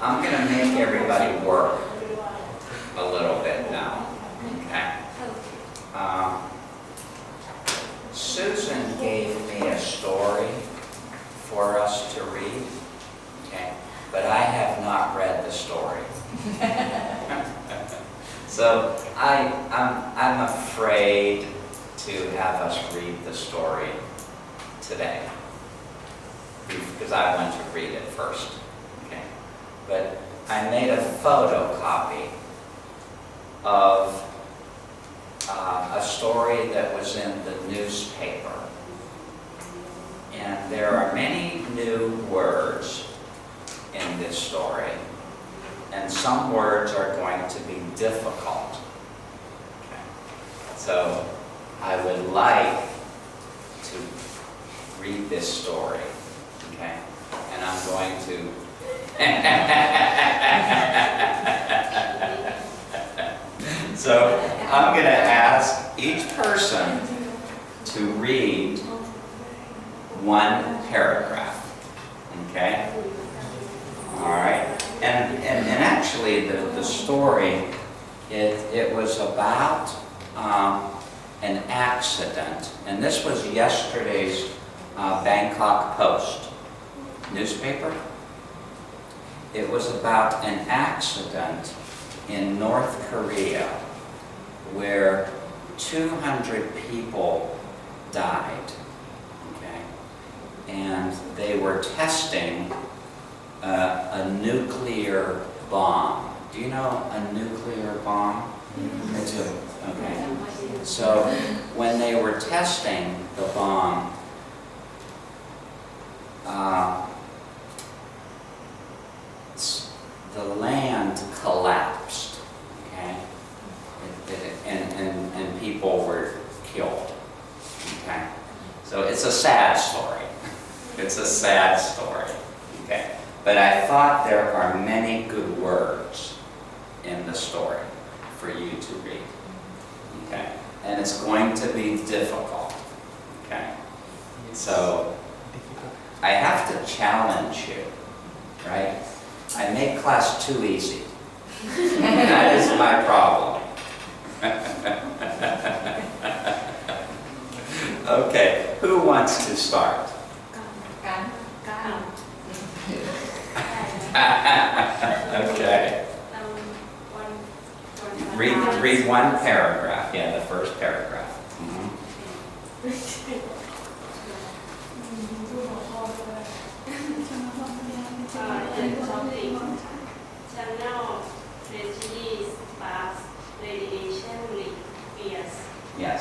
I'm going to make everybody work a little bit now. Okay. Susan gave me a story for us to read. Okay. But I have not read the story. So I'm afraid to have us read the story today, because I want to read it first. Okay. But I made a photocopy of a story that was in the newspaper. And there are many new words in this story, and some words are going to be difficult. Okay. So I would like to read this story, okay? And I'm going to so I'm going to ask each person to read one paragraph, okay? All right. And actually the story, it was about an accident, and this was yesterday's Bangkok Post newspaper. It was about an accident in North Korea where 200 people died, okay? And they were testing a nuclear bomb. Do you know a nuclear bomb? It's okay. So when they were testing the bomb, the land collapsed, okay? And people were killed, okay? So it's a sad story. It's a sad story, okay? But I thought there are many good words in the story for you to read, okay? And it's going to be difficult, okay? So I have to challenge you, right? I make class too easy. That is my problem. Okay, who wants to start? Okay. Read one paragraph. Yeah, the first paragraph. Channel prejudice past radiation fears. Yes.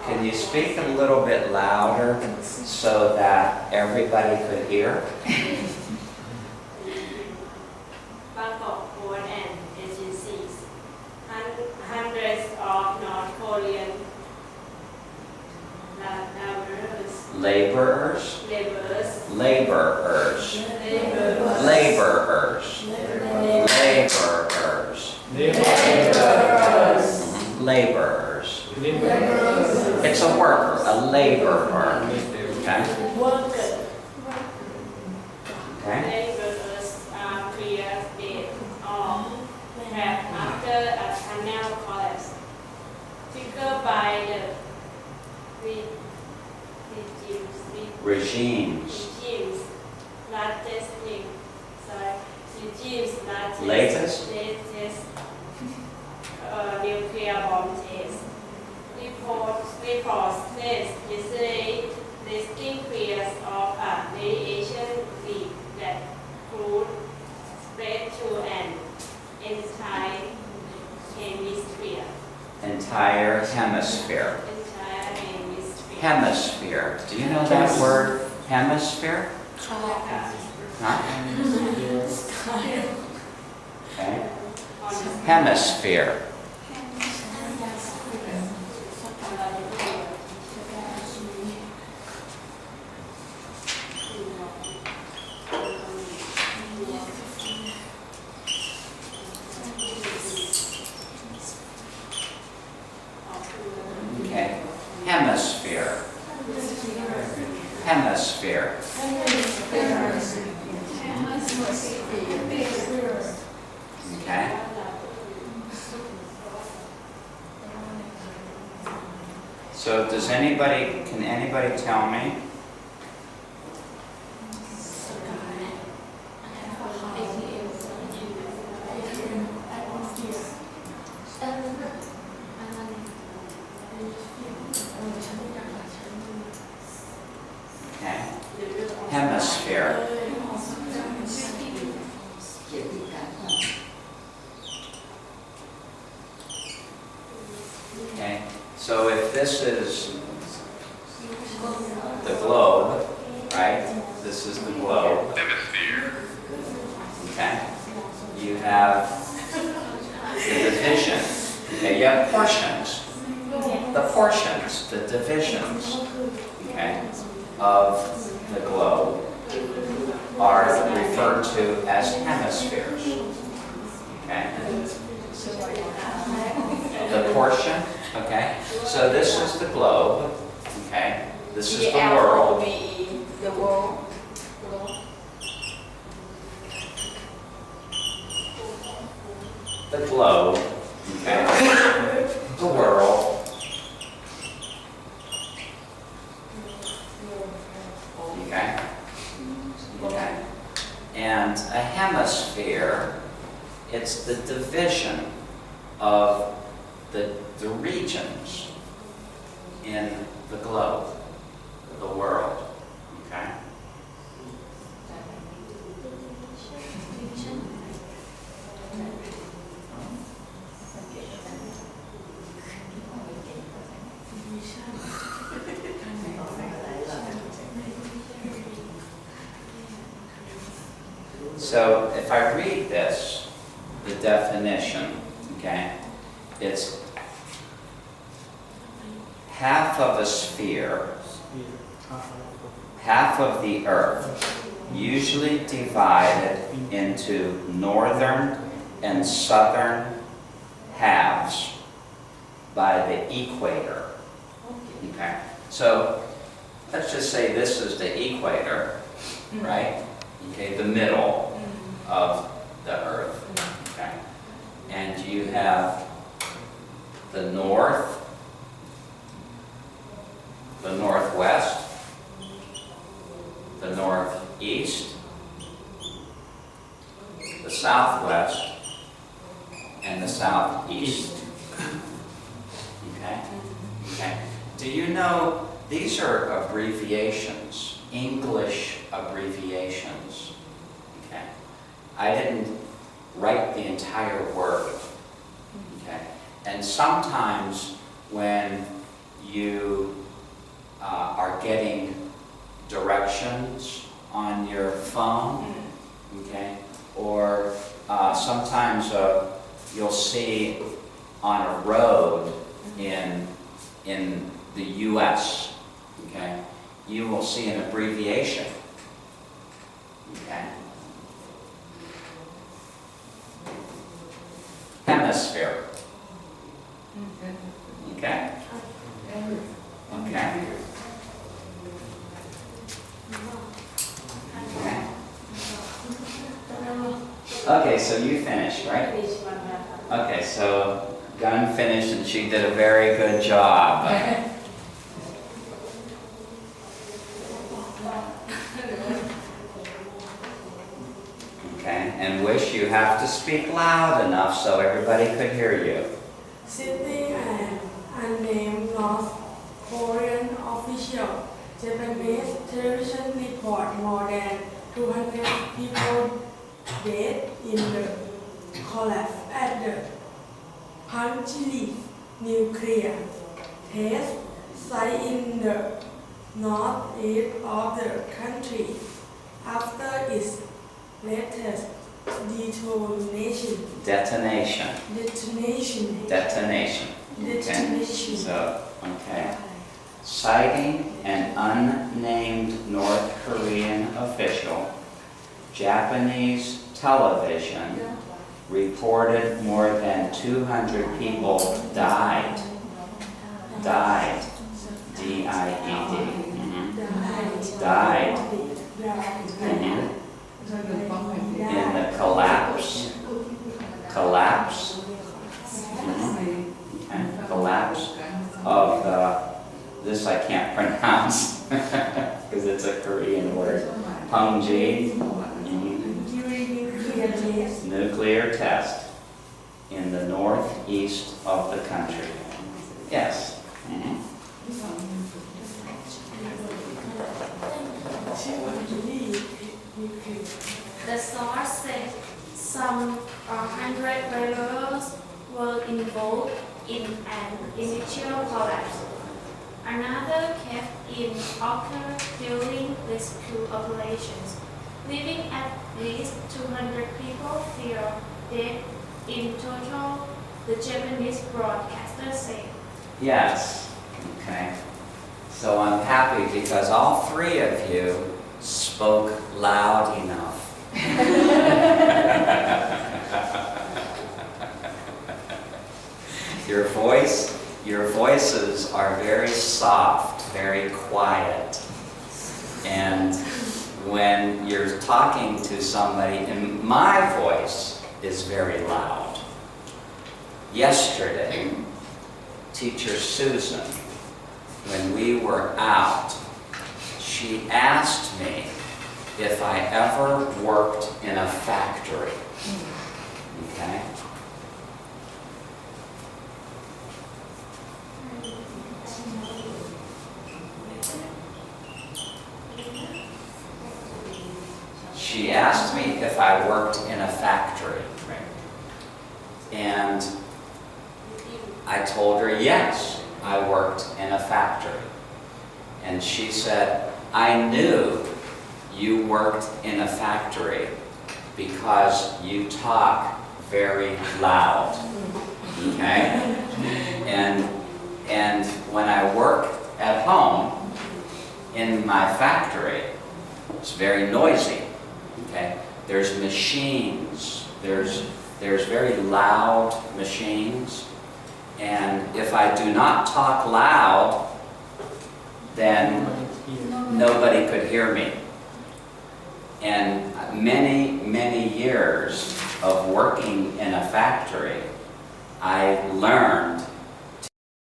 Can you speak a little bit louder so that everybody could hear? Bangkok Port and agencies. Hundreds of North Korean Laborers. laborers. Laborers. Laborers. Laborers. Laborers. It's a worker, a laborer. Okay? Okay? Laborers are clear dead or trapped after a tunnel collapse, triggered by the Regimes. Latest Latest? nuclear bomb test. Reports yesterday listing fears of a radiation leak that could spread to an entire hemisphere. Entire hemisphere. Entire hemisphere. Hemisphere. Do you know that word? Hemisphere? Huh? Okay. Hemisphere. Okay. Hemisphere. Hemisphere. Okay? So can anybody tell me? Okay. Hemisphere. Okay. So if this is the globe, right? This is the globe. Hemisphere. Okay. You have the division. Okay, you have portions. The portions, the divisions, okay, of the globe are referred to as hemispheres. Okay. The portion, okay. So this is the globe, okay. This is the world. The world. The globe, okay. The world. Okay. Okay. And a hemisphere, it's the division of the regions in the globe, the world. Okay. So if I read this, the definition, okay, it's half of a sphere, half of the earth, usually divided into northern and southern halves by the equator. Okay, so let's just say this is the equator, right? Okay, the middle of the earth. Okay, and you have the north, the northwest, the northeast, the southwest, and the southeast. Okay? Okay. Do you know these are abbreviations, English abbreviations? Okay. I didn't write the entire word. Okay. And sometimes when you are getting directions on your phone, okay, or sometimes you'll see on a road in the U.S., okay, you will see an abbreviation, okay. Hemisphere. Okay? Okay. Okay, so you finished, right? Finish one more. Okay, so Gunn finished and she did a very good job. Okay, and Wish, you have to speak loud enough so everybody could hear you. Sitting an unnamed North Korean official, Japanese television report more than 200 people dead in the collapse at the Punggye nuclear test site in the northeast of the country after its latest detonation. Detonation. Detonation. Detonation. Okay. Detonation. So, okay. Citing an unnamed North Korean official, Japanese television reported more than 200 people died. Died. D-I-E-D. Died. Mhm. In the Pengji during nuclear test. nuclear test in the northeast of the country. Yes. Mhm. The source said some 100 rebels were involved in an initial collapse. Another cave-in occurred during rescue operations, leaving at least 200 people feared dead in total, the Japanese broadcaster said. Yes. Okay. So I'm happy because all three of you spoke loud enough. Your voices are very soft, very quiet. And when you're talking to somebody, and my voice is very loud. Yesterday, Teacher Susan, when we were out, she asked me if I ever worked in a factory. Okay? She asked me if I worked in a factory. And I told her, yes, I worked in a factory. And she said, I knew you worked in a factory because you talk very loud. Okay? And when I work at home in my factory, it's very noisy. Okay? There's machines. There's very loud machines. And if I do not talk loud, then nobody could hear me. And many, many years of working in a factory, I learned